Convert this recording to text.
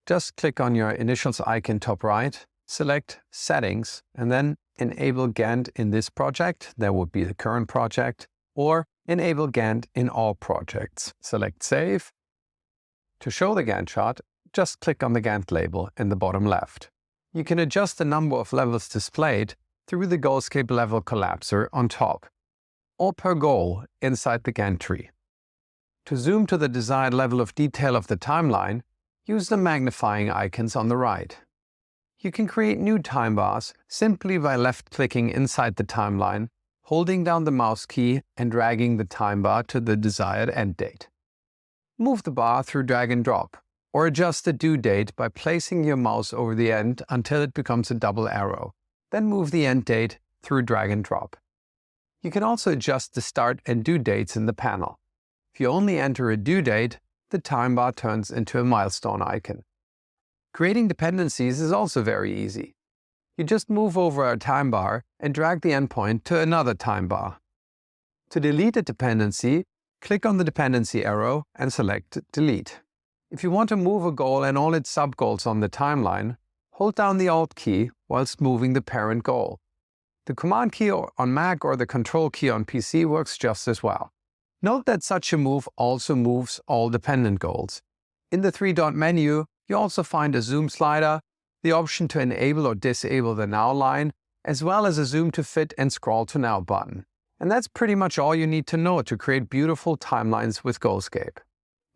just click on your initials icon top right, select Settings, and then enable Gantt in this project. That would be the current project, or enable Gantt in all projects. Select Save. To show the Gantt chart, just click on the Gantt label in the bottom left. You can adjust the number of levels displayed through the Goalscape level collapser on top, or per goal inside the Gantt tree. To zoom to the desired level of detail of the timeline, use the magnifying icons on the right. You can create new time bars simply by left-clicking inside the timeline, holding down the mouse key and dragging the time bar to the desired end date. Move the bar through drag and drop, or adjust the due date by placing your mouse over the end until it becomes a double arrow. Then move the end date through drag and drop. You can also adjust the start and due dates in the panel. If you only enter a due date, the time bar turns into a milestone icon. Creating dependencies is also very easy. You just move over a time bar and drag the endpoint to another time bar. To delete a dependency, click on the dependency arrow and select Delete. If you want to move a goal and all its sub-goals on the timeline, hold down the Alt key whilst moving the parent goal. The Command key on Mac or the Control key on PC works just as well. Note that such a move also moves all dependent goals. In the three-dot menu, you also find a zoom slider, the option to enable or disable the Now line, as well as a Zoom to Fit and Scroll to Now button. And that's pretty much all you need to know to create beautiful timelines with Goalscape.